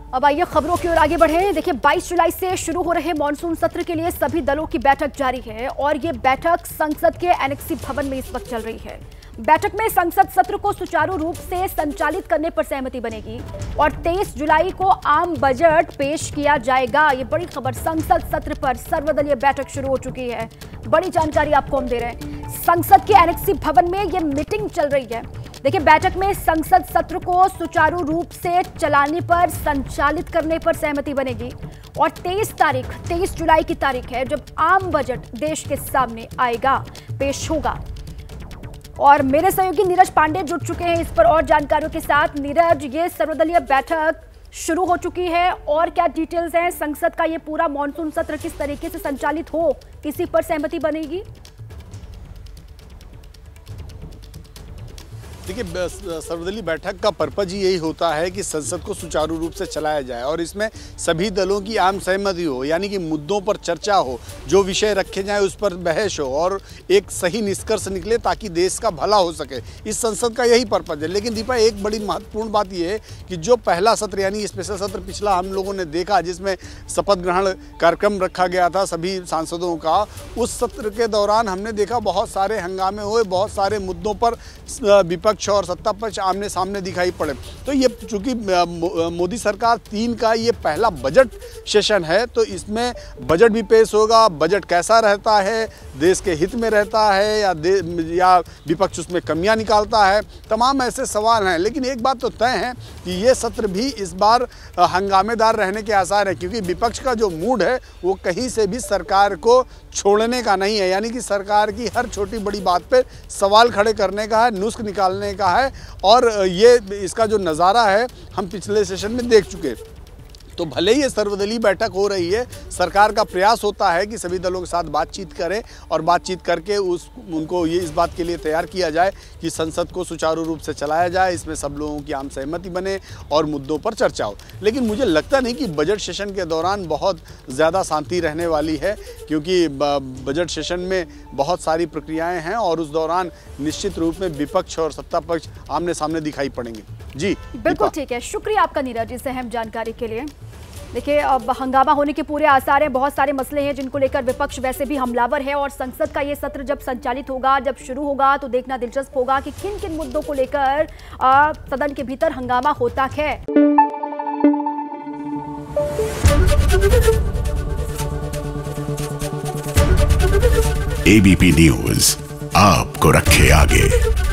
अब आइए खबरों की ओर आगे बढ़े। देखिए 22 जुलाई से शुरू हो रहे मॉनसून सत्र के लिए सभी दलों की बैठक जारी है और ये बैठक संसद के एनेक्सी भवन में इस वक्त चल रही है। बैठक में संसद सत्र को सुचारू रूप से संचालित करने पर सहमति बनेगी और 23 जुलाई को आम बजट पेश किया जाएगा। ये बड़ी खबर, संसद सत्र पर सर्वदलीय बैठक शुरू हो चुकी है। बड़ी जानकारी आपको हम दे रहे हैं। संसद के एनेक्सी भवन में ये मीटिंग चल रही है। देखिए बैठक में संसद सत्र को सुचारू रूप से चलाने पर, संचालित करने पर सहमति बनेगी और 23 जुलाई की तारीख है जब आम बजट देश के सामने आएगा, पेश होगा। और मेरे सहयोगी नीरज पांडे जुड़ चुके हैं इस पर और जानकारियों के साथ। नीरज, ये सर्वदलीय बैठक शुरू हो चुकी है और क्या डिटेल्स हैं? संसद का ये पूरा मॉनसून सत्र किस तरीके से संचालित हो, किसी पर सहमति बनेगी? देखिए, सर्वदलीय बैठक का पर्पज ही यही होता है कि संसद को सुचारू रूप से चलाया जाए और इसमें सभी दलों की आम सहमति हो, यानी कि मुद्दों पर चर्चा हो, जो विषय रखे जाएं उस पर बहस हो और एक सही निष्कर्ष निकले ताकि देश का भला हो सके। इस संसद का यही पर्पज है। लेकिन दीपा, एक बड़ी महत्वपूर्ण बात यह है कि जो पहला सत्र यानी स्पेशल सत्र पिछला हम लोगों ने देखा, जिसमें शपथ ग्रहण कार्यक्रम रखा गया था सभी सांसदों का, उस सत्र के दौरान हमने देखा बहुत सारे हंगामे हुए, बहुत सारे मुद्दों पर विपक्ष और सत्ता पक्ष आमने सामने दिखाई पड़े। तो ये चूंकि मोदी सरकार 3 का ये पहला बजट सेशन है, तो इसमें बजट भी पेश होगा। बजट कैसा रहता है, देश के हित में रहता है या विपक्ष उसमें कमियां निकालता है, तमाम ऐसे सवाल हैं। लेकिन एक बात तो तय है कि ये सत्र भी इस बार हंगामेदार रहने के आसार है, क्योंकि विपक्ष का जो मूड है वो कहीं से भी सरकार को छोड़ने का नहीं है, यानी कि सरकार की हर छोटी बड़ी बात पे सवाल खड़े करने का है, नुस्ख निकालने का है। और ये इसका जो नज़ारा है हम पिछले सेशन में देख चुके। तो भले ही ये सर्वदलीय बैठक हो रही है, सरकार का प्रयास होता है कि सभी दलों के साथ बातचीत करें और बातचीत करके उनको ये इस बात के लिए तैयार किया जाए कि संसद को सुचारू रूप से चलाया जाए, इसमें सब लोगों की आम सहमति बने और मुद्दों पर चर्चा हो। लेकिन मुझे लगता नहीं कि बजट सेशन के दौरान बहुत ज़्यादा शांति रहने वाली है, क्योंकि बजट सेशन में बहुत सारी प्रक्रियाएँ हैं और उस दौरान निश्चित रूप में विपक्ष और सत्ता पक्ष आमने सामने दिखाई पड़ेंगे। जी बिल्कुल ठीक है, शुक्रिया आपका नीरज इस अहम जानकारी के लिए। देखिए अब हंगामा होने के पूरे आसार हैं, बहुत सारे मसले हैं जिनको लेकर विपक्ष वैसे भी हमलावर है और संसद का ये सत्र जब संचालित होगा, जब शुरू होगा, तो देखना दिलचस्प होगा कि किन किन मुद्दों को लेकर सदन के भीतर हंगामा होता है। एबीपी न्यूज आपको रखे आगे।